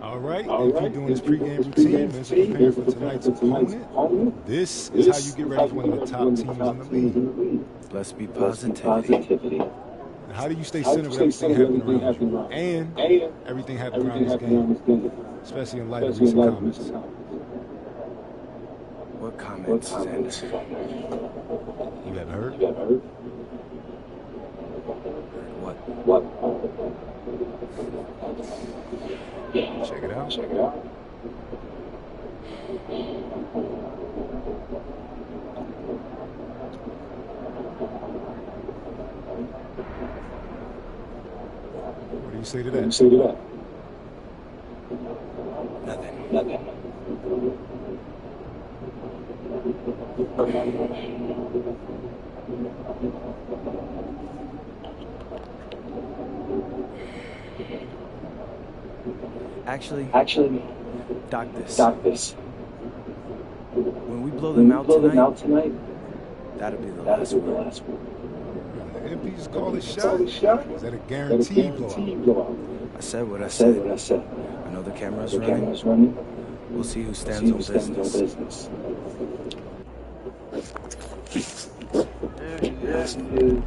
All right, if you're doing this pregame routine, as you're preparing for tonight's opponent, this is how you get ready for one of the top teams in the league. Let's be positivity. How do you stay centered with everything happening around you and everything happening around this game, especially in light of recent comments? What comments, Sanders? You haven't heard? What? Check it out. What do you say to that? Nothing. Actually, dock this. When we blow them out tonight, that'll be the last one. The MP's call it shot? Is that a guaranteed blowout? I said what I said. I know the camera's running. We'll see who stands on business. Yes, dude.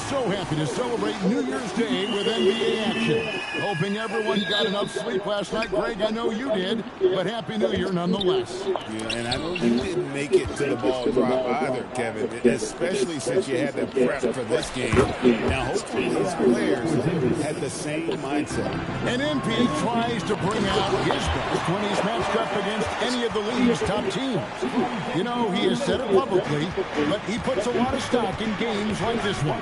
So happy to celebrate New Year's Day with NBA action. Hoping everyone got enough sleep last night. Greg, I know you did, but Happy New Year nonetheless. Yeah, and I know you didn't make it to the ball drop either, Kevin, especially since you had to prep for this game. Now, hopefully these players had the same mindset. And MP tries to bring out his best when he's matched up against any of the league's top teams. You know, he has said it publicly, but he puts a lot of stock in games like this one.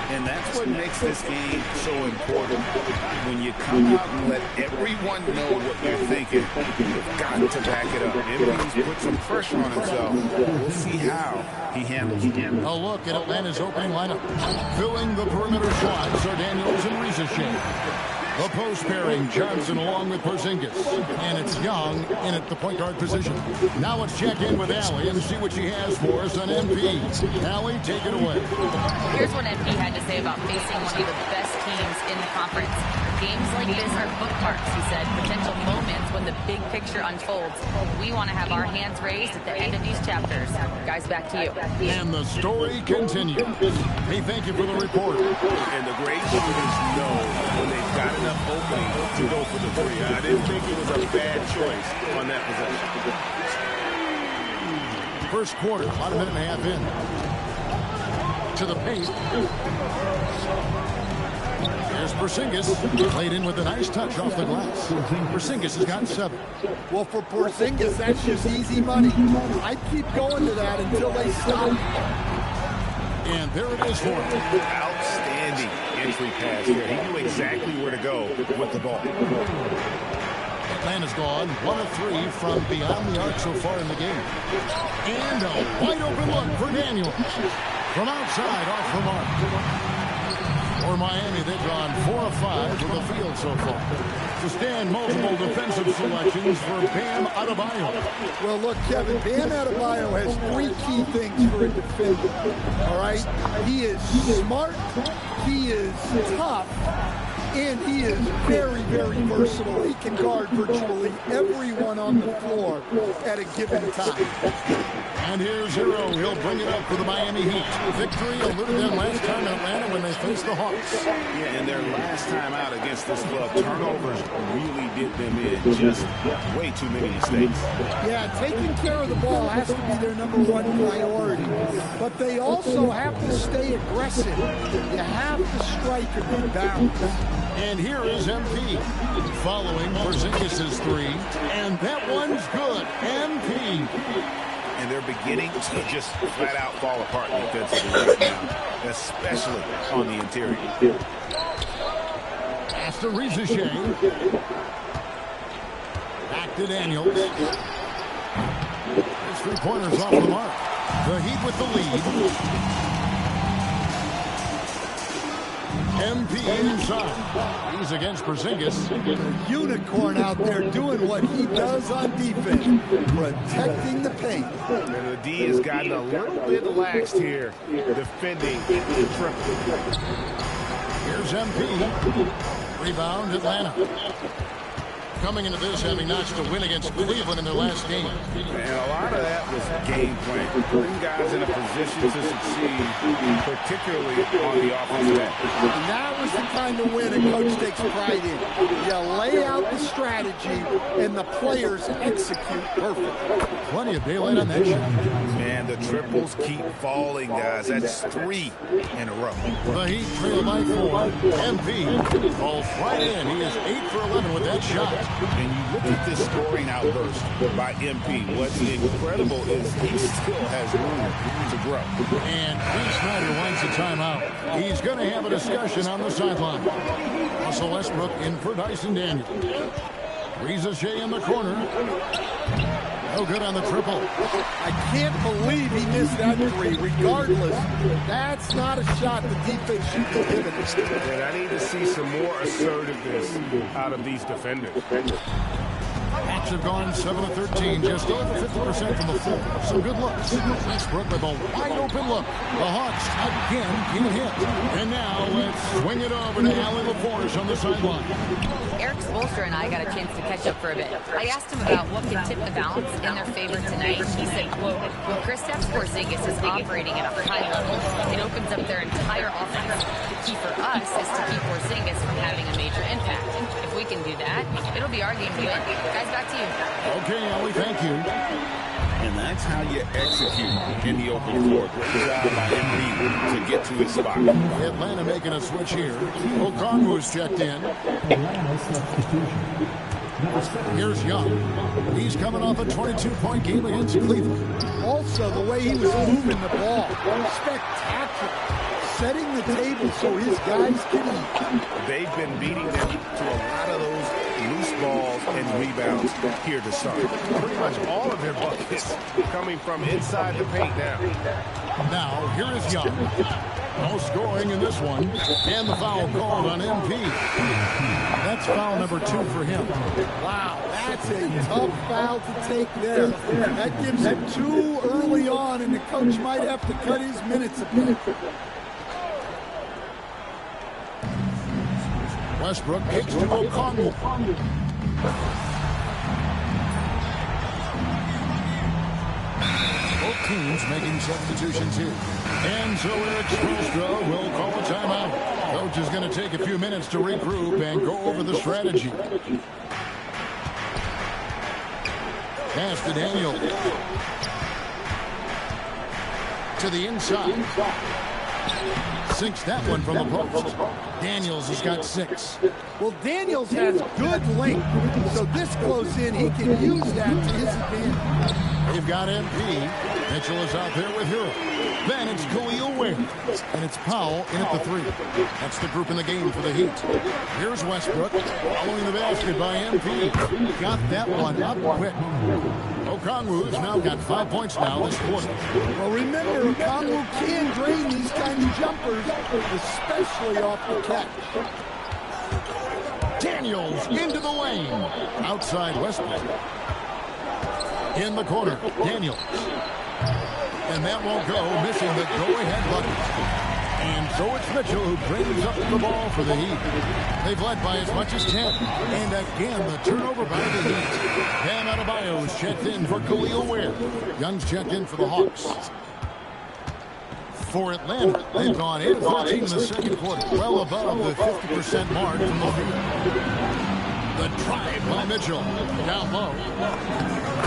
And that's what makes this game so important. When you come out and let everyone know what you're thinking, you've got to back it up. MP's put some pressure on himself. We'll see how he handles it. A look at Atlanta's opening lineup. Filling the perimeter slots are Daniels and Riza. The post pairing, Johnson along with Porzingis. And it's Young in at the point guard position. Now let's check in with Allie and see what she has for us on MP. Allie, take it away. Here's what MP had to say about facing one of the best teams in the conference. Games like this are bookmarks, he said. Potential moments when the big picture unfolds. We want to have our hands raised at the end of these chapters. Guys, back to you. And the story continues. Hey, thank you for the report. And the great shooters know when they've got enough opening to go for the three. I didn't think it was a bad choice on that possession. First quarter, about a minute and a half in. To the paint. There's Porzingis, played in with a nice touch off the glass. Porzingis has got 7. Well, for Porzingis, that's just easy money. I keep going to that until they stop. And there it is for him. Outstanding entry pass here. He knew exactly where to go with the ball. Atlanta's gone 1 of 3 from beyond the arc so far in the game. And a wide open look for Daniels. From outside, off the mark. For Miami, they've gone 4 of 5 from the field so far. To stand multiple defensive selections for Bam Adebayo. Well, look, Kevin, Bam Adebayo has 3 key things for a defender. All right? He is smart, he is tough, and he is very, very versatile. He can guard virtually everyone on the floor at a given time. And here's Hero. He'll bring it up for the Miami Heat. Victory eluded them last time in Atlanta when they faced the Hawks. Yeah, and their last time out against this club, turnovers really did them in. Just way too many mistakes. Yeah, taking care of the ball has to be their #1 priority. But they also have to stay aggressive. You have to strike a good balance. And here is MP. Following Porzingis' 3. And that one's good. MP. And they're beginning to just flat out fall apart defensively right now, especially on the interior. Pass to Rizichet. Back to Daniels. His 3-pointers off the mark. The Heat with the lead. MP inside. He's against Porzingis. Unicorn out there doing what he does on defense, protecting the paint. And the D has gotten a little bit laxed here, defending the triple. Here's MP. Rebound Atlanta. Coming into this having notched a win against Cleveland in their last game. And a lot of that was game plan. Putting guys in a position to succeed, particularly on the offensive end. And that was the kind of win a coach takes pride in. You lay out the strategy, and the players execute perfectly. Plenty of daylight on that shot. Man, the triples keep falling, guys. That's 3 in a row. The Heat trail by 4. MP falls right in. He is 8 for 11 with that shot. And you look at this scoring outburst by MP. What's incredible is he still has room to grow. And Quinn Snyder wants a timeout. He's going to have a discussion on the sideline. Russell Westbrook in for Dyson Daniels. Rizichet in the corner. No good on the triple. I can't believe he missed that 3. Regardless, that's not a shot the defense should be giving. And I need to see some more assertiveness out of these defenders. Hawks have gone 7 of 13, just over 50% from the floor. Some good looks. Westbrook with a wide open look. The Hawks again can't hit. And now let's swing it over to Allie LaForge on the sideline. Eric Spoelstra and I got a chance to catch up for a bit. I asked him about what could tip the balance in their favor tonight. He said, quote, when Kristaps Porzingis is operating at a high level, it opens up their entire offense. The key for us is to keep Porzingis from having a major impact. If we can do that, it'll be our game to win. Guys, back to you. Okay, Allie, thank you. And that's how you execute in the open court. Good job by MP to get to his spot. Atlanta making a switch here. Okongwu's checked in. Here's Young. He's coming off a 22-point game against Cleveland. Also, the way he was moving the ball, spectacular. Setting the table so his guys can eat. They've been beating them to a lot of those loose balls and rebounds here to start. Pretty much all of their buckets coming from inside the paint now. Now, here is Young. No scoring in this one. And the foul called on MP. That's foul number 2 for him. Wow, that's a tough foul to take there. That gives him 2 early on, and the coach might have to cut his minutes a bit. Westbrook kicks to Okongwu. Both teams making substitutions here. And so Eric Spoelstra will call a timeout. Coach is going to take a few minutes to regroup and go over the strategy. Pass to Daniel. To the inside. Sinks that one from the post. Daniels has got 6. Well, Daniels has good length, so this close in, he can use that to his advantage. They've got MP. Mitchell is out there with Hero. Then it's Khalil Ware. And it's Powell in at the 3. That's the group in the game for the Heat. Here's Westbrook following the basket by MP. Got that one up quick. Okongwu's now got 5 points now this quarter. Well, remember, Okongwu can drain these kind of jumpers, especially off the catch. Daniels into the lane. Outside Westerville. In the corner, Daniels. And that won't go, missing the go-ahead bucket. And so it's Mitchell who brings up the ball for the Heat. They've led by as much as 10. And again, the turnover by the Heat. Bam Adebayo's checked in for Khalil Ware. Young's checked in for the Hawks. For Atlanta, they've gone 8 of 13 in the second quarter, well above the 50% mark from the field. The drive by Mitchell, down low.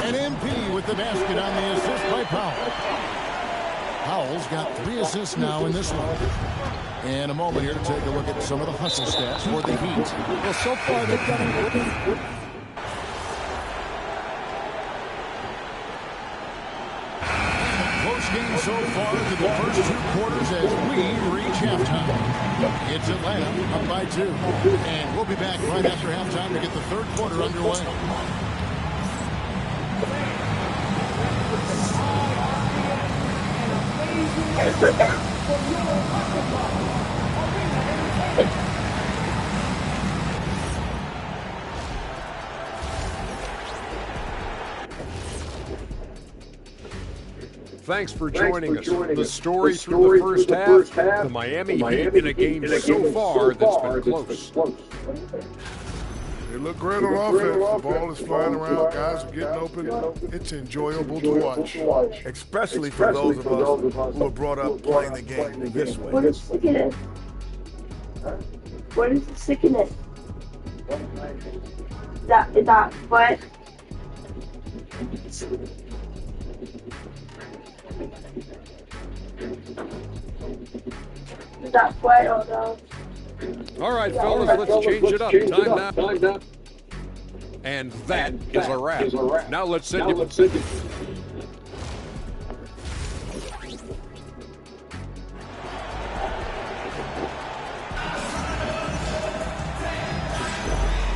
And MP with the basket on the assist by Powell. Powell's got 3 assists now in this one. In a moment here to take a look at some of the hustle stats for the Heat. Well, so far they've done it. Close game so far through the first 2 quarters as we reach halftime. It's Atlanta up by 2. And we'll be back right after halftime to get the third quarter underway. Thanks for joining us. The story through the first half, the Miami Heat in a game so far that's been close. They look great on offense. The ball is flying around. Guys are getting open. It's enjoyable to watch. Especially for those of us who are brought up playing the game this way. What is sticking? What is sticking? That what? That what or no? All right, fellas, let's change it up. Time now. And that is a wrap. Now let's send you.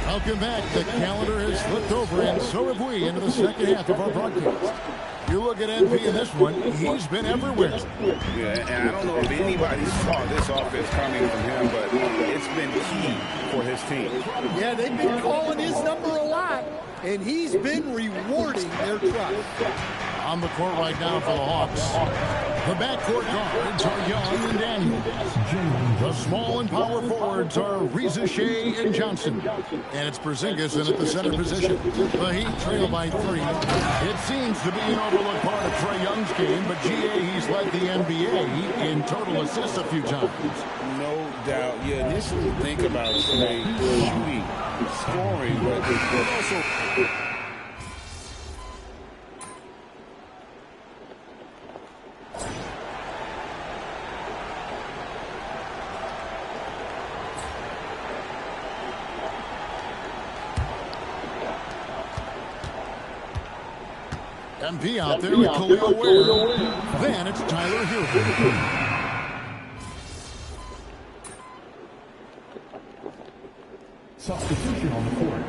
Welcome back. The calendar has flipped over, and so have we into the second half of our broadcast. You look at MP in this one, he's been everywhere. Yeah, and I don't know if anybody saw this offense coming from him, but it's been key for his team. Yeah, they've been calling his number a lot, and he's been rewarding their trust. On the court right now for the Hawks. The backcourt guards are Young and Daniels. The small and power forwards are Reza Shea and Johnson. And it's Porzingis in at the center position. The Heat trail by 3. It seems to be an overlooked part of Trae Young's game, but GA, he's led the NBA in total assists a few times. No doubt. You initially think about Trae shooting, scoring, but also... MP out there with Khalil Ware. Then it's Tyler Hero. Substitution on the court.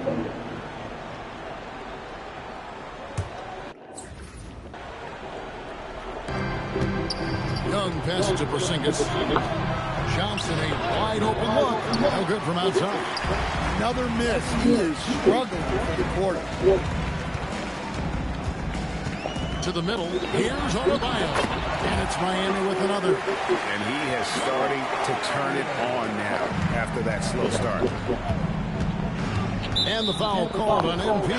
Young passes to Porzingis. Johnson, a wide open look. No good from outside. Another miss. He is struggling for the quarter. To the middle. Here's Adebayo. And it's Miami with another. And he has starting to turn it on now after that slow start. And the foul called on MP.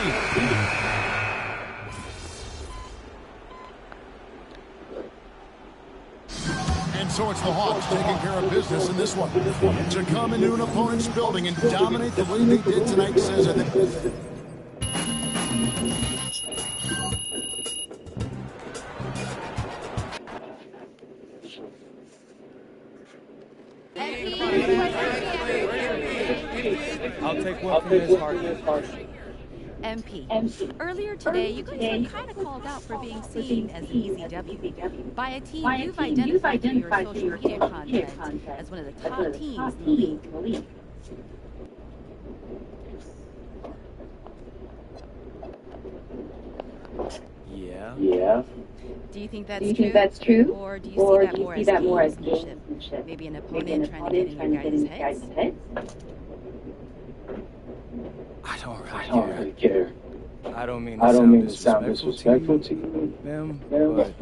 And so it's the Hawks taking care of business in this one. To come into an opponent's building and dominate the way they did tonight says it. I'll take one from Ms. Hardy. MP. Earlier today, you guys were kind of called out for being seen as an easy W by a team you've identified through your social media content as one of the top teams in the league. Yeah. Do you think that's true? Or do you see that more as gamesmanship? Maybe an opponent trying to get in your guys' heads? I don't really care. I don't mean to sound disrespectful to you, ma'am,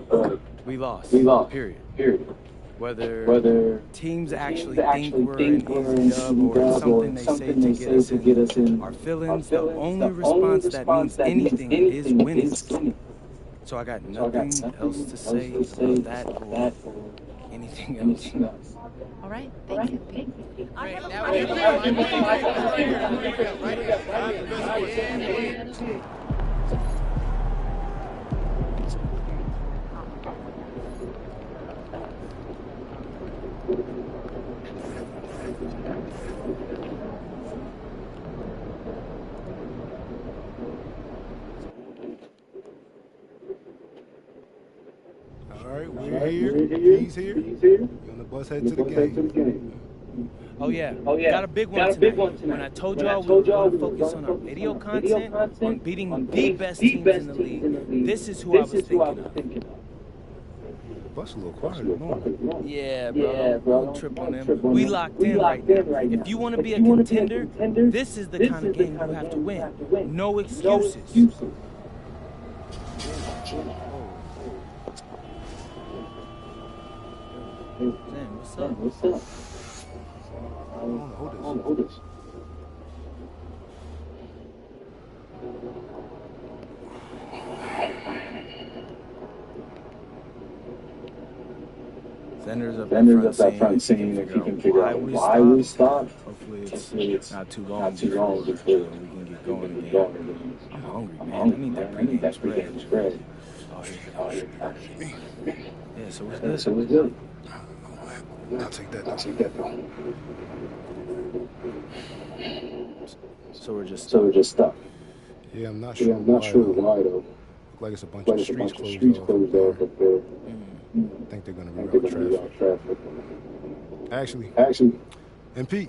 but we lost. Period. Whether teams actually think we're an easy dub or something they say to get us in our feelings, the only response that means anything is winning. So I got nothing else to say about that or anything else. All right, thank you. All right, we're here. He's here. You're on the bus heading to the game. Oh yeah. Got a big one tonight. When I told y'all we were going to focus on our video content, on beating the best teams in the league, this is who I was thinking of. Bus a little quieter than normal. Yeah, bro. Don't trip on them. We locked in right now. If you want to be a contender, this is the kind of game you have to win. No excuses. Damn, what's up? Hold this. Zender's up that front scene if you can figure out why we stopped. Hopefully it's not too long before we can get going again. I'm hungry, man. I need that pregame spread. Yeah, so what's good? I'll take that. So we're just stuck. Yeah, I'm not sure why though. Look like it's a bunch of streets closed off up there. I think they're gonna reroute traffic. Actually, MP.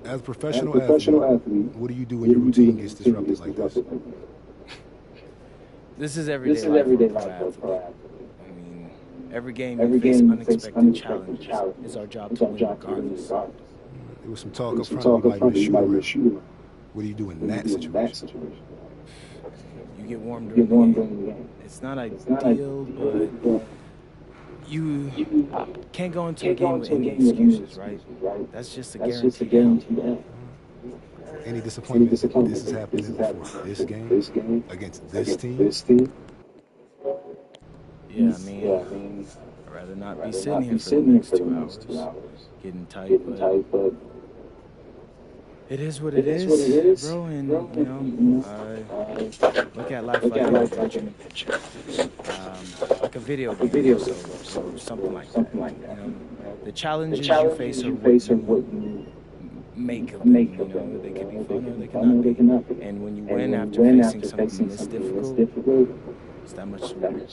As a professional athlete, what do you do when your routine gets disrupted like this? This is everyday life for athlete. I mean, every game we face unexpected challenges. It's our job to win regardless. There was some talk up front you might be a shooter. What do you do in that situation? You get warm during the game. It's not ideal, but you can't go into a game with any excuses, right? That's just a guarantee. Any disappointment this is happening before this game against this team? Yeah, I mean, I'd rather not be sitting here for the next 2 hours, getting tight, but it is what it is, bro, and, I look at life like a picture. Like a video game, so something like that. The challenges you face are what you make of them, They could be fun or they cannot be. And when you win after facing something this difficult, it's that much sweeter.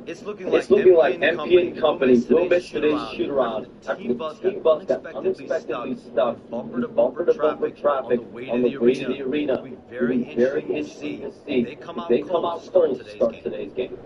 It's looking like MP and Company will miss today's shoot-around after the team bus got unexpectedly stuck in bumper-to-bumper traffic on the way to the arena. It'll be very interesting to see if they come out cold to start today's game.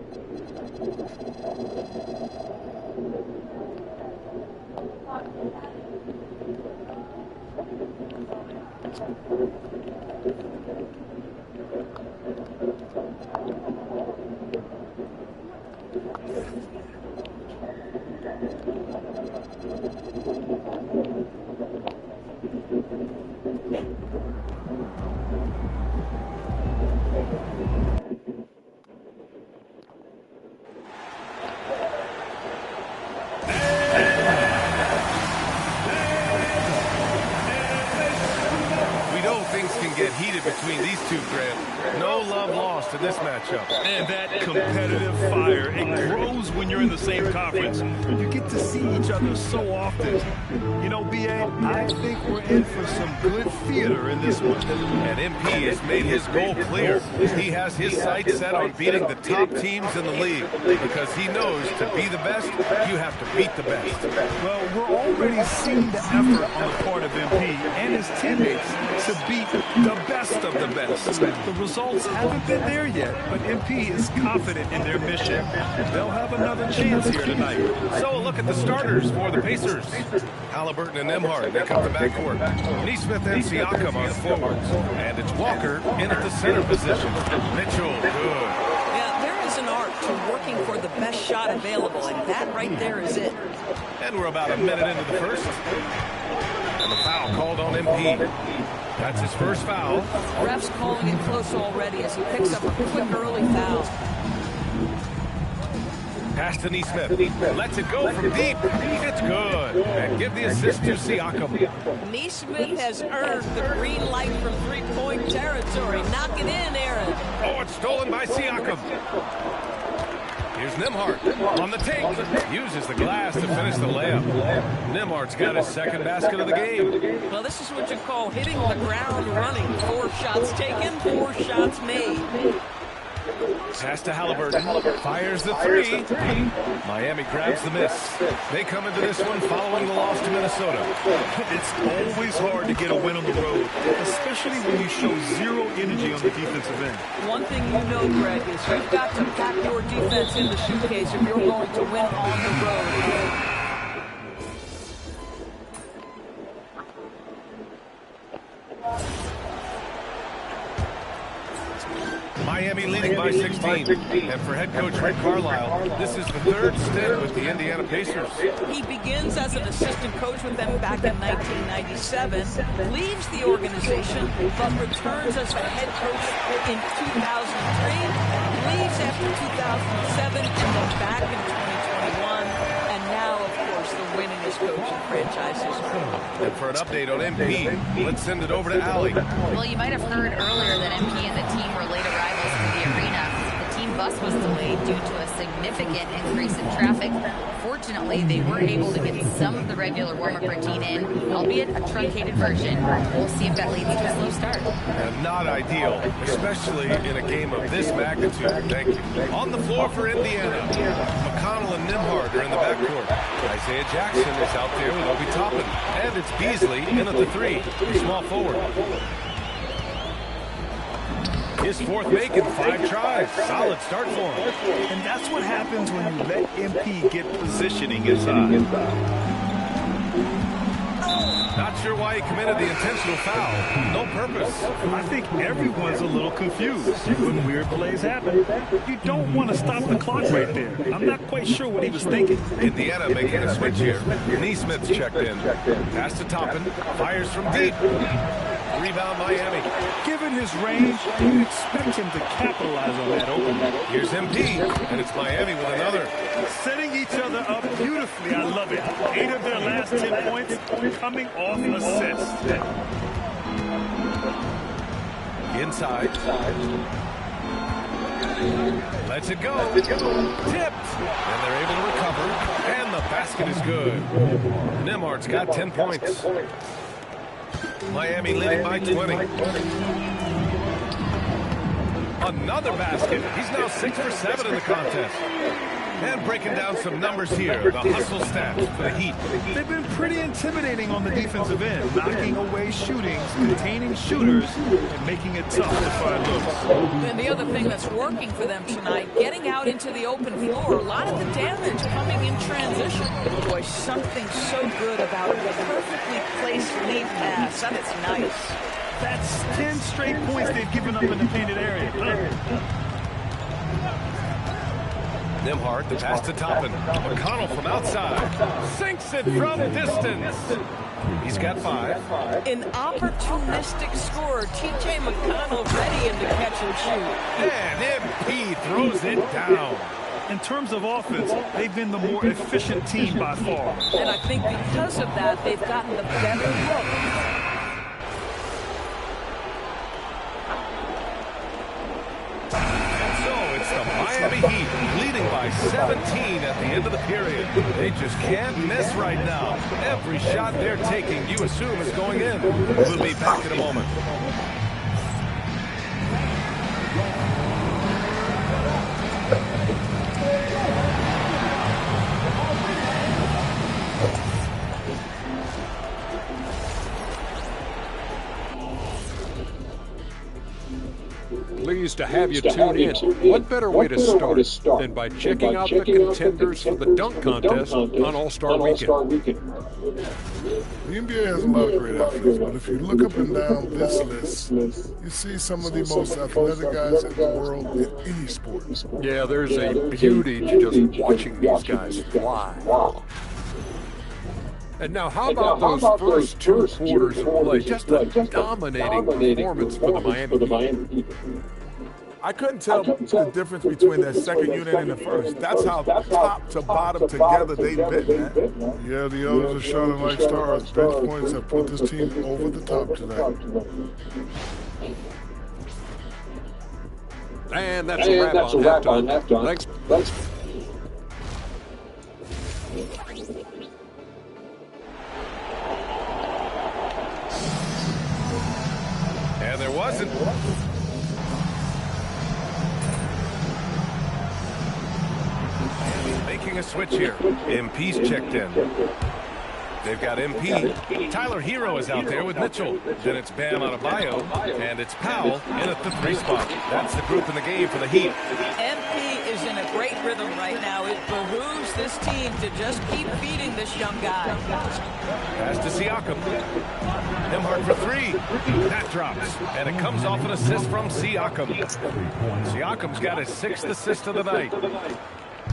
We We know things can get heated between these two, Grant. No love lost in this matchup. And that competitive fire, it grows when you're in the same conference. You get to see each other so often. You know, B.A., I think we're in for some good theater in this one. And MP has made his goal clear. He has his sights set on beating the top teams in the league because he knows to be the best, you have to beat the best. Well, we're already seeing the effort on the part of MP and his teammates to beat the best of the best. The results haven't been there yet, but MP is confident in their mission. They'll have another chance here tonight. So look at the starters for the Pacers. Halliburton and Nembhard, they come to backcourt. Neesmith and Siakam on the forwards. And it's Walker in at the center position. Mitchell, good. Yeah, there is an art to working for the best shot available, and that right there is it. And we're about a minute into the first. And the foul called on MP. That's his first foul. Ref's calling it close already as he picks up a quick early foul. Pass to Neesmith. Lets it go from deep. It's good. And give the assist to Siakam. Neesmith has earned the green light from three-point territory. Knock it in, Aaron. Oh, it's stolen by Siakam. Here's Nembhard on the take. Uses the glass to finish the layup. Nembhard's got his second basket of the game. Well, this is what you call hitting the ground running. 4 shots taken, 4 shots made. Pass to Halliburton. Fires the three. Miami grabs the miss. They come into this one following the loss to Minnesota. It's always hard to get a win on the road, especially when you show zero energy on the defensive end. One thing you know, Greg, is you've got to pack your defense in the suitcase if you're going to win on the road. Miami leading by 16. And for head coach Rick Carlisle, this is the third stint with the Indiana Pacers. He begins as an assistant coach with them back in 1997, leaves the organization, but returns as the head coach in 2003, leaves after 2007, and then back in 2021. And now, of course, the winningest coach in franchise history. And for an update on MP, let's send it over to Allie. Well, you might have heard earlier that MP and the team were late arrivals to the arena. The team bus was delayed due to a significant increase in traffic. Fortunately, they were able to get some of the regular warm-up routine in, albeit a truncated version. We'll see if that leads to a slow start. And not ideal, especially in a game of this magnitude. Thank you. On the floor for Indiana, McConnell and Nembhard are in the backcourt. Isaiah Jackson is out there with Obi Toppin. And it's Beasley in at the three, the small forward. His fourth make in 5 tries. Solid start for him. And that's what happens when you let MP get positioning inside. Not sure why he committed the intentional foul. No purpose. I think everyone's a little confused when weird plays happen. You don't want to stop the clock right there. I'm not quite sure what he was thinking. Indiana making a switch here. Neesmith's checked in. Pass to Toppin. Fires from deep. Rebound Miami. Given his range, you expect him to capitalize on that opening. Here's MP, and it's Miami with another. Setting each other up beautifully. I love it. 8 of their last 10 points coming off assists. Inside. Lets it go. Tipped. And they're able to recover. And the basket is good. Nembhard's got 10 points. Miami leading by 20. Another basket. He's now 6 for 7 in the contest. And breaking down some numbers here, the hustle stats for the Heat. They've been pretty intimidating on the defensive end, knocking away shootings, containing shooters, and making it tough to find looks. And the other thing that's working for them tonight, getting out into the open floor, a lot of the damage coming in transition. Boy, something so good about a perfectly placed lead pass. That is nice. That's 10 straight points they've given up in the painted area. Nembhard, the pass to Toppin. McConnell from outside. Sinks it from distance. He's got 5. An opportunistic scorer. T.J. McConnell ready in the catch and shoot. And MP throws it down. In terms of offense, they've been the more efficient team by far. And I think because of that, they've gotten the better look. Miami Heat leading by 17 at the end of the period. They just can't miss right now. Every shot they're taking, you assume, is going in. We'll be back in a moment. Pleased to have you tune in. What better way to start than by checking out the contenders for the dunk contest on All-Star Weekend? The NBA has a lot of great athletes, but if you look up and down this list, you see some of the most athletic guys in the world in any sport. Yeah, there's a beauty just watching these guys fly. And now, how about those first 2 quarters of play? Just a dominating performance for the Miami Heat. I couldn't tell the difference between their second unit and the first. That's how top to bottom together they've been, man. Yeah, the others are shining like stars. Bench points have put this team over the top tonight. And that's a wrap on halftime. Thanks. And there wasn't. Making a switch here. MP's checked in. They've got MP. Tyler Hero is out there with Mitchell. Then it's Bam Adebayo. And it's Powell in at the 3 spot. That's the group in the game for the Heat. MP is in a great rhythm right now. It behooves this team to just keep feeding this young guy. Pass to Siakam. Nimhart for 3. That drops. And it comes off an assist from Siakam. Siakam's got his 6th assist of the night.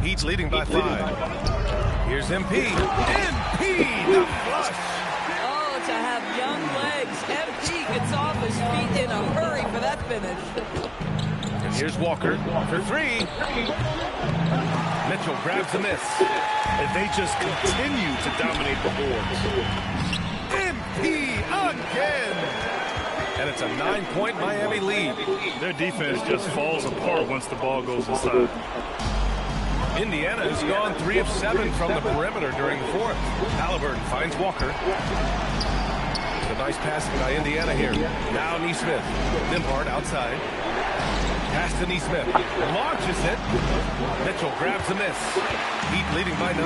Heat's leading by 5. Here's MP. MP! The flush! Oh, to have young legs. MP gets off his feet in a hurry for that finish. And here's Walker for 3. Mitchell grabs the miss. And they just continue to dominate the boards. MP again! And it's a 9-point Miami lead. Their defense just falls apart once the ball goes inside. Indiana has gone 3 of 7 from the perimeter during the 4th. Halliburton finds Walker. It's a nice passing by Indiana here. Now Neesmith. Nimhart outside. Pass to Neesmith. Launches it. Mitchell grabs the miss. Heat leading by 9.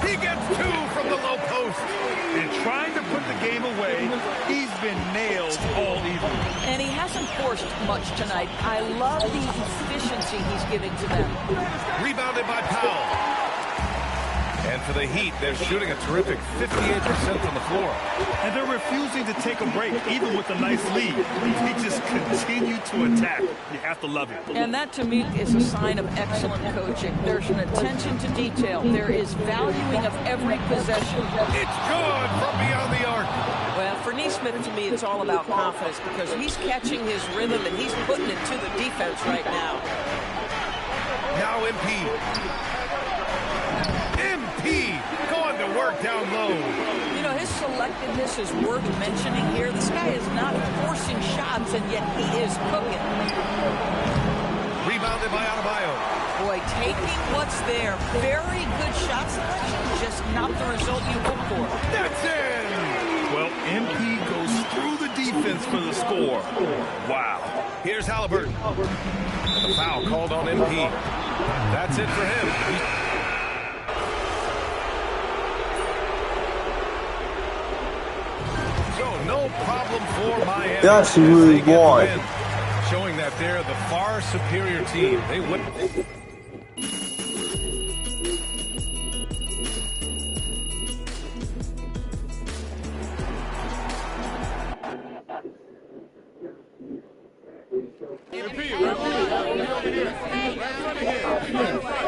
He gets 2 from the low post. And trying to put the game away, he's been nailed all evening. And he hasn't forced much tonight. I love the efficiency he's giving to them. Rebounded by Powell. And for the Heat, they're shooting a terrific 58% from the floor. And they're refusing to take a break, even with a nice lead. They just continue to attack. You have to love it. And that, to me, is a sign of excellent coaching. There's an attention to detail. There is valuing of every possession. It's good from beyond the arc. Well, for Neesmith, to me, it's all about confidence because he's catching his rhythm and he's putting it to the defense right now. Now MP. MP going to work down low. You know, his selectiveness is worth mentioning here. This guy is not forcing shots, and yet he is cooking. Rebounded by Adebayo. Boy, taking what's there. Very good shot selection, just not the result you hope for. That's in! Well, MP goes through the defense for the score. Wow. Here's Halliburton. And the foul called on MP. That's it for him. No problem for Miami. That's really boy. Showing that they're the far superior team. They wouldn't.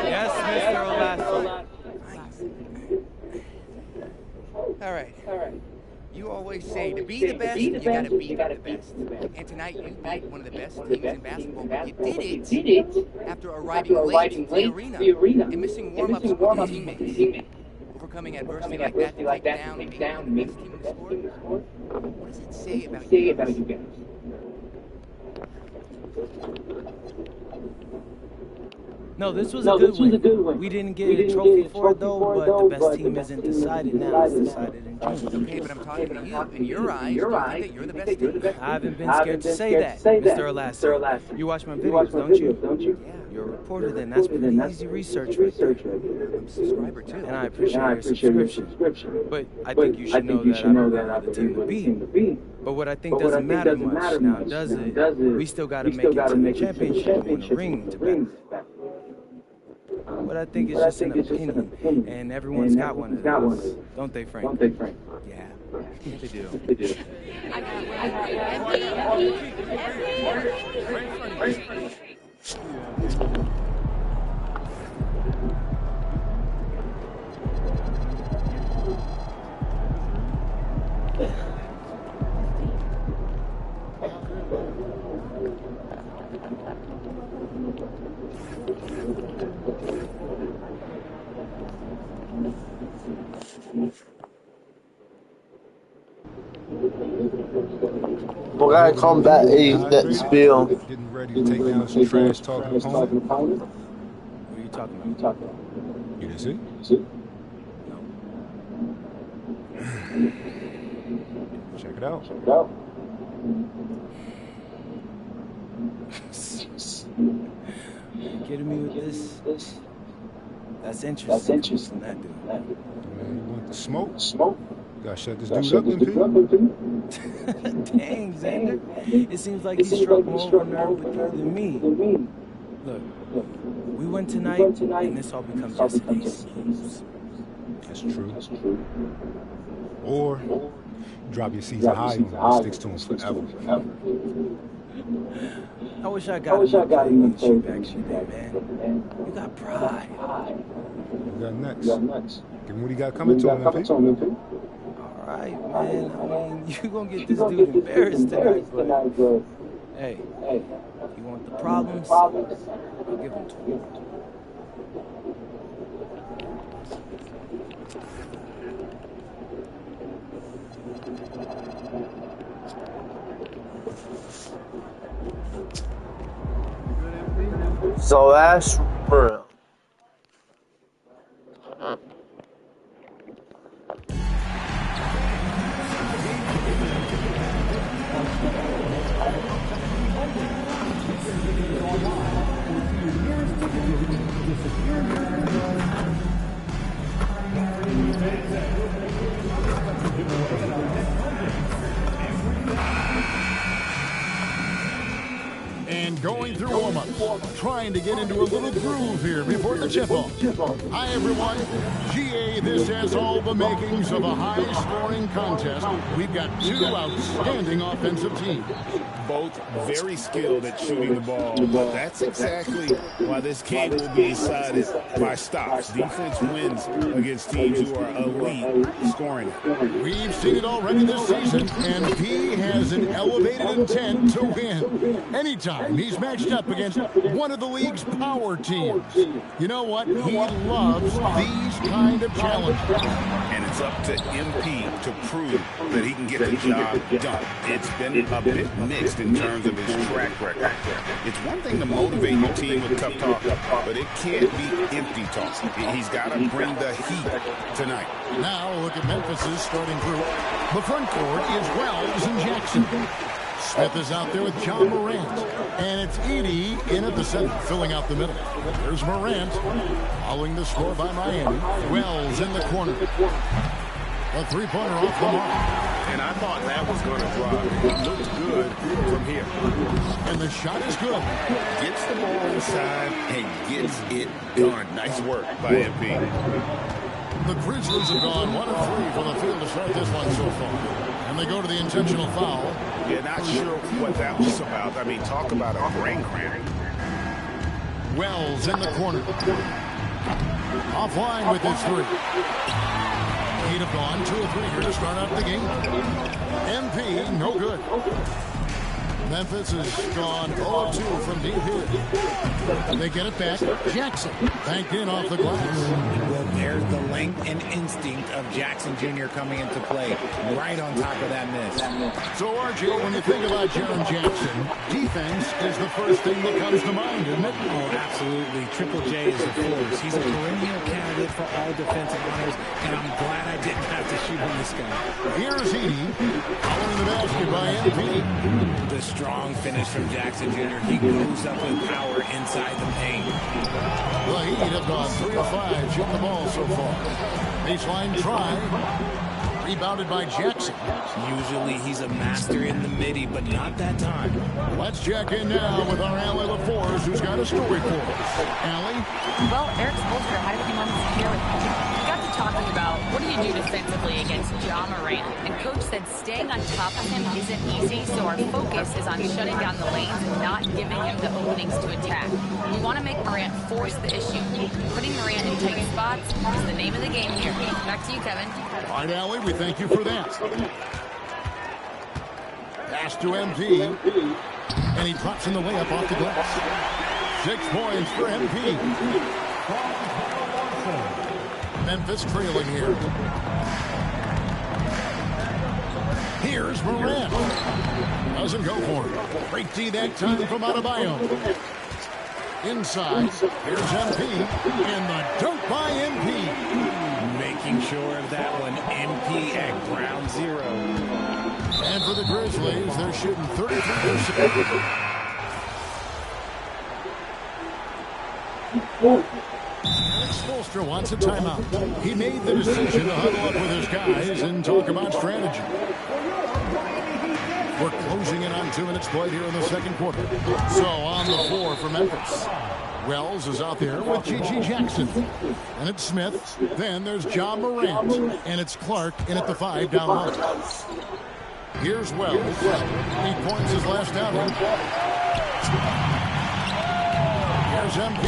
Yes, Mr. Olasso. All right. You always say to be the best, you gotta be the best. And tonight you beat one of the best teams in basketball, but you did it after arriving late to the arena and missing warm-ups with your teammates. Overcoming adversity like that to take down and beat the best team in the sport. What does it say about you guys? No, this was a good win. We didn't get a trophy for it, though, but the best team isn't decided now. It's decided in June. Okay, but I'm talking to you. In your eyes, you think that you're the best team. I haven't been scared to say that, Mr. Elastic. You watch my videos, don't you? Yeah. You're a reporter, then. That's pretty easy research right there. I'm a subscriber, too. And I appreciate your subscription. But I think you should know that I prefer the team to beat. But what I think doesn't matter much now, does it? We still got to make it to the championship and win the ring to back. But I think it's just an opinion, and everyone's got one of those. Don't they, Frank? Yeah, they do. We gotta combat that bill. Getting ready to take down some trash talking opponent. What are you talking about? You didn't see? Check it out. You kidding me with this? That's interesting. That dude. Man, you want the smoke? You gotta shut this dude up, MP. Dang, Xander. It seems like he struck more of a nerve with you than me. Look, we win tonight, and this all becomes yesterday's news. That's true. Or drop your season high on him and sticks to him forever. I wish I got enough to back shit, man. You got pride. What got next? Give him what he got coming to him, MP. All right, man. I mean, you gonna get this dude embarrassed tonight, but hey, you want the problems? I'll give them to you. So that's real. And going through warm-ups, trying to get into a little groove here before the tip-off. Hi, everyone. GA, this has all the makings of a high-scoring contest. We've got two outstanding offensive teams. Both very skilled at shooting the ball, but that's exactly why this game will be decided by stops. Defense wins against teams who are elite scoring. We've seen it already this season, and he has an elevated intent to win. Anytime he's matched up against one of the league's power teams. You know what? He loves these kind of challenges. And it's up to MP to prove that he can get the job done. It's been a bit mixed in terms of his track record. It's one thing to motivate your team with tough talk, but it can't be empty talk. He's got to bring the heat tonight. Now look at Memphis's starting group. The front court is Wells and Jackson. Smith is out there with John Morant. And it's Edie in at the center, filling out the middle. There's Morant, following the score by Miami. Wells in the corner. A three-pointer off the mark. And I thought that was going to drop. It looks good from here. And the shot is good. Gets the ball inside and gets it done. Nice work by MP. The Grizzlies have gone 1 of 3 from the field to start this one so far. And they go to the intentional foul. Yeah, not sure what that was about. I mean, talk about a brain cramp. Wells in the corner. Offline with his three. He'd have gone 2 of 3 here to start out the game. MP, no good. Memphis has gone 0-2 from deep here. They get it back. Jackson banked in off the glass. There's the length and instinct of Jackson Jr. coming into play, right on top of that miss. So, RJ, when you think about Jaron Jackson, defense is the first thing that comes to mind, isn't it? Oh, absolutely. Triple J is a force. He's a perennial candidate for all defensive honors, and I'm glad I didn't have to shoot on this guy. Here's Seoni, following the basket by MP. The strong finish from Jackson Jr. He goes up with power inside the paint. The Heat have gone 3 of 5 shooting the ball so far. Baseline try. Rebounded by Jackson. Usually he's a master in the midi, but not that time. Let's check in now with our Allie LaForce, who's got a story for us. Allie? Well, Eric Spoelstra had a few moments here with me. We got to talking about what do you do defensively against Ja Morant. And Coach said staying on top of him isn't easy, so our focus is on shutting down the lanes and not giving him the openings to attack. We want to make Morant force the issue. Putting Morant in tight spots is the name of the game here. Back to you, Kevin. All right, Allie, we thank you for that. Pass to MP. And he drops in the layup off the glass. 6 points for MP. Memphis trailing here. Here's Morant. Doesn't go for it. Great D that time from Adebayo. Inside. Here's MP. And the dunk by MP. Making sure of that one. MP at ground zero. And for the Grizzlies, they're shooting 33%. Spoelstra wants a timeout. He made the decision to huddle up with his guys and talk about strategy. We're closing in on 2 minutes played here in the second quarter. So on the floor for Memphis. Wells is out there with G.G. Jackson. And it's Smith. Then there's Ja Morant. And it's Clark in at the 5 down low. Here's Wells. 8 points his last outing. Here's MP.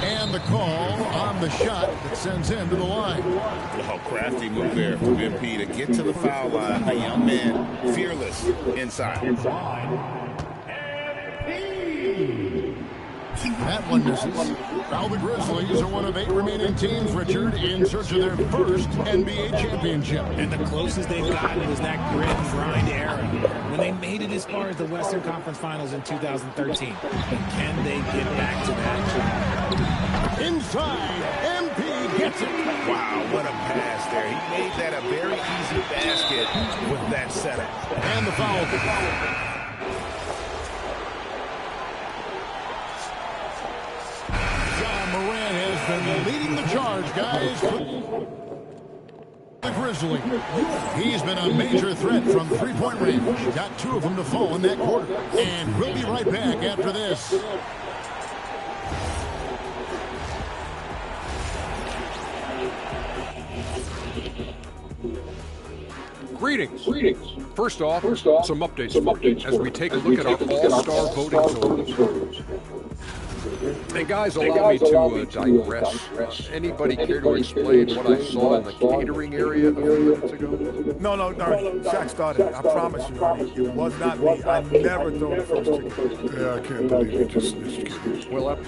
And the call on the shot that sends him to the line. Oh, crafty move there from MP to get to the foul line. A young man, fearless inside. That one misses. Now the Grizzlies are one of 8 remaining teams, Richard, in search of their first NBA championship. And the closest they've gotten was that grit and grind era when they made it as far as the Western Conference Finals in 2013. Can they get back to that? Inside, MP gets it. Wow, what a pass there. He made that a very easy basket with that setup. And the foul. Morant has been leading the charge, guys. The Grizzlies. He's been a major threat from 3-point range. Got 2 of them to fall in that quarter. And we'll be right back after this. Greetings. First off, some updates as we take a look at our all-star voting totals. And guys, allow me to digress. Anybody care to explain what I saw in the catering area a few minutes ago? No, Shaq started. I promise you. It was not me. I never throw the first chicken. Yeah, I can't believe you just snitched. Well,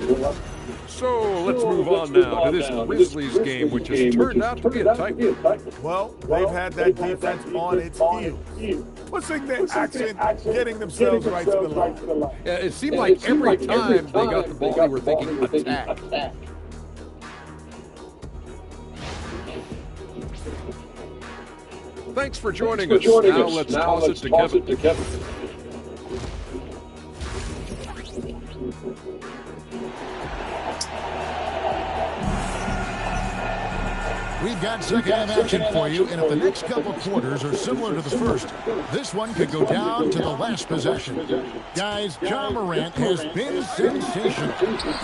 so let's move on now to this Grizzlies game, which has turned out to be a tight one. Well, they've had that defense on its heels. Let's think they're actually getting themselves right to the line. Yeah, it seemed like every time they got the ball, they were thinking attack. Thanks for joining us. Now let's toss it to Kevin. We've got second half action for you, and if the next couple quarters are similar to the first, this one could go down to the last possession. Guys, Ja Morant has been sensational.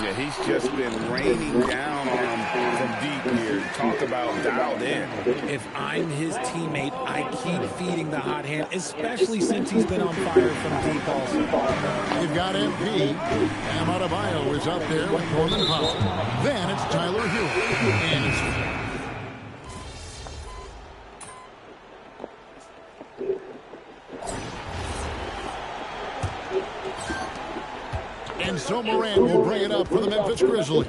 Yeah, he's just been raining down on him from deep here. Talk about dialed in. If I'm his teammate, I keep feeding the hot hand, especially since he's been on fire from deep also. You've got MP. Bam Adebayo is out there with Norman Powell. Then it's Tyler Hewitt. And it's And so Morant will bring it up for the Memphis Grizzlies.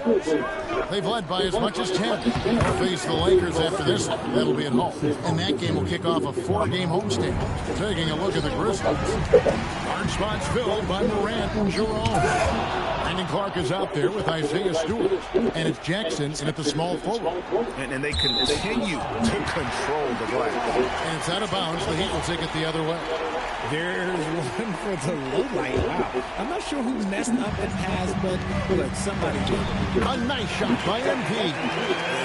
They've led by as much as 10. They'll face the Lakers after this one. That'll be at home. And that game will kick off a 4-game homestand. Taking a look at the Grizzlies. Guard spots filled by Morant and Jerome. Brandon Clark is out there with Isaiah Stewart. And it's Jackson in at the small forward. And they continue to control the glass. And it's out of bounds. The Heat will take it the other way. There's one for the low light. Wow. I'm not sure who messed up the pass, but look, somebody did. A nice shot by MP. And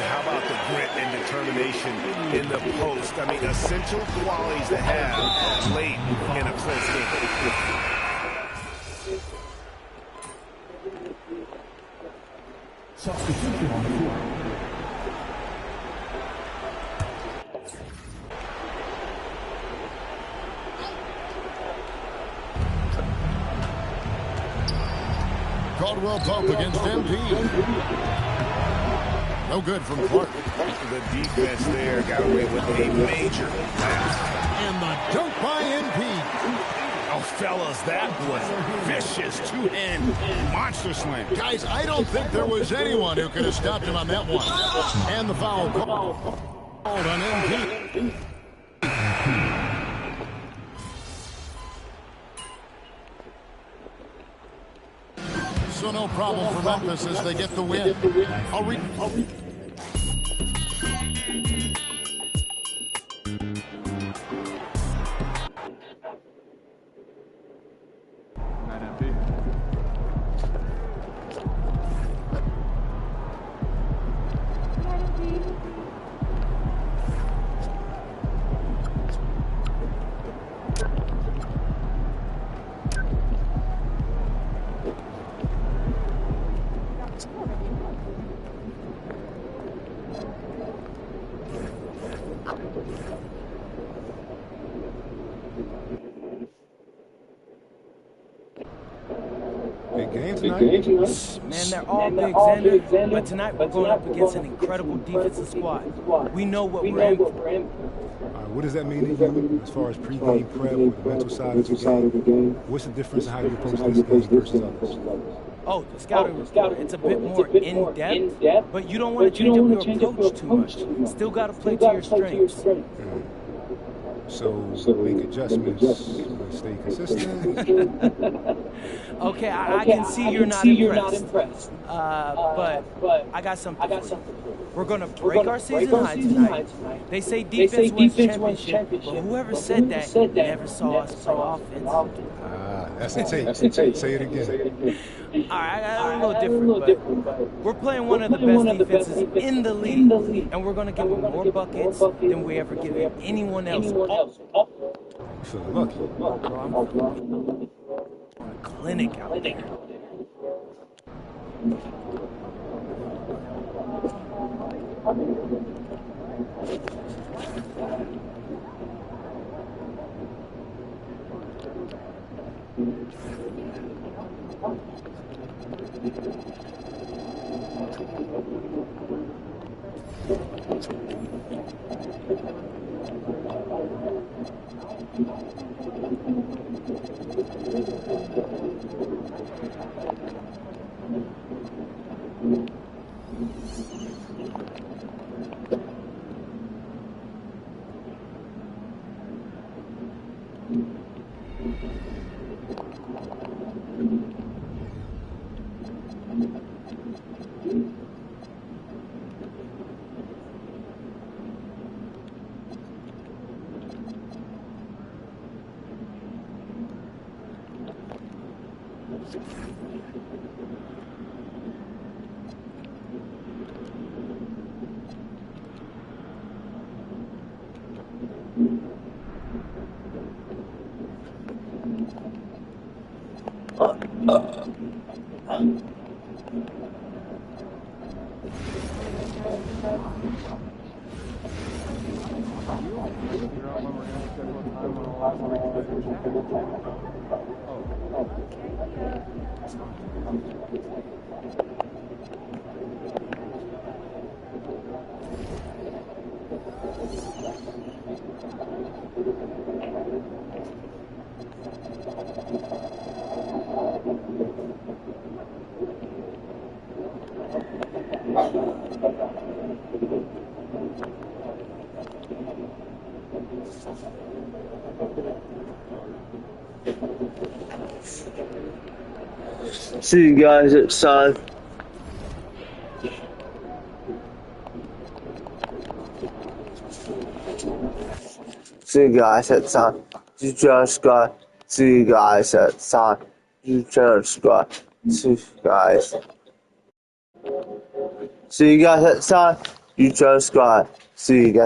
how about the grit and determination in the post? I mean, essential qualities to have late in a close game. Substitution on the floor. Caldwell Pope against MP. No good from Clark. The defense there got away with a major pass. And the dunk by MP. Oh, fellas, that was vicious two-hand monster slam. Guys, I don't think there was anyone who could have stopped him on that one. And the foul called on MP. So no problem for Memphis as they get the win. I'll read. Man, they're all big, Xander. But tonight we're going up against an incredible defensive squad. We know what we're in for. All right, what does that mean to you as far as pregame prep or the mental side of the game? What's the difference in how you approach this game versus others? Oh, the scouting report. It's a bit more in-depth, but you don't want to change up your approach too much. Still got to play to your strengths. So make adjustments, stay consistent. Okay, I can see you're not impressed. But I got something for you. We're going to break our season high tonight. They say defense wins championship, but whoever said that never saw us play offense. That's a tape. Say it again. All right, I got a little different, but we're playing one of the best defenses in the league, and we're going to give them more buckets than we ever give anyone else. You feel lucky. I'm on a clinic out there. See you guys at 7. See you guys at 7. You just got. See you guys at 7. You just got. See you guys. See you guys at 7. You just got. See you guys.